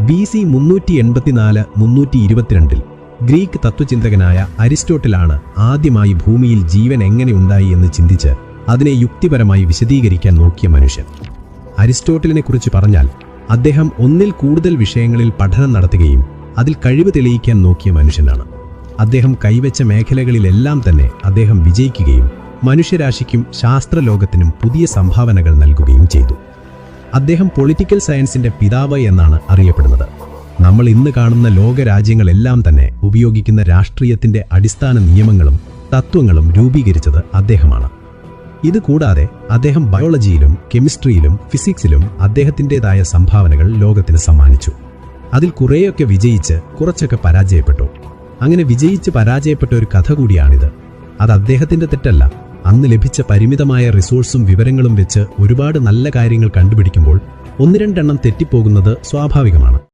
BC 384-322 Greek തത്വചിന്തകനായ അരിസ്റ്റോട്ടിലാണ് ആദ്യമായി ഭൂമിയിൽ ജീവൻ എങ്ങനെ ഉണ്ടായി എന്ന് ചിന്തിച്ച് അതിനെ യുക്തിപരമായി വിശദീകരിക്കാൻ നോക്കിയ മനുഷ്യൻ. അരിസ്റ്റോട്ടിലിനെക്കുറിച്ച് പറഞ്ഞാൽ അദ്ദേഹം ഒന്നിൽ കൂടുതൽ വിഷയങ്ങളിൽ പഠനം നടത്തുകയും അതിൽ കഴിവ് തെളിയിക്കാൻ നോക്കിയ മനുഷ്യനാണ്. അദ്ദേഹം കൈവച്ച മേഖലകളിലെല്ലാം തന്നെ അദ്ദേഹം വിജയിക്കുകയും മനുഷ്യരാശിക്കും ശാസ്ത്രലോകത്തിനും പുതിയ സംഭാവനകൾ നൽകുകയും ചെയ്തു. അദ്ദേഹം പൊളിറ്റിക്കൽ സയൻസിന്റെ പിതാവ് എന്നാണ് അറിയപ്പെടുന്നത്. നമ്മൾ ഇന്ന് കാണുന്ന ലോകരാജ്യങ്ങളെല്ലാം തന്നെ ഉപയോഗിക്കുന്ന രാഷ്ട്രീയത്തിന്റെ അടിസ്ഥാന നിയമങ്ങളും തത്വങ്ങളും രൂപീകരിച്ചത് അദ്ദേഹമാണ്. ഇതുകൂടാതെ അദ്ദേഹം ബയോളജിയിലും കെമിസ്ട്രിയിലും ഫിസിക്സിലും അദ്ദേഹത്തിൻ്റെതായ സംഭാവനകൾ ലോകത്തിന് സമ്മാനിച്ചു. അതിൽ കുറേയൊക്കെ വിജയിച്ച് കുറച്ചൊക്കെ പരാജയപ്പെട്ടു. അങ്ങനെ വിജയിച്ച് പരാജയപ്പെട്ട ഒരു കഥ കൂടിയാണിത്. അത് അദ്ദേഹത്തിന്റെ തെറ്റല്ല. അന്ന് ലഭിച്ച പരിമിതമായ റിസോഴ്സും വിവരങ്ങളും വെച്ച് ഒരുപാട് നല്ല കാര്യങ്ങൾ കണ്ടുപിടിക്കുമ്പോൾ ഒന്ന് രണ്ടെണ്ണം തെറ്റിപ്പോകുന്നത് സ്വാഭാവികമാണ്.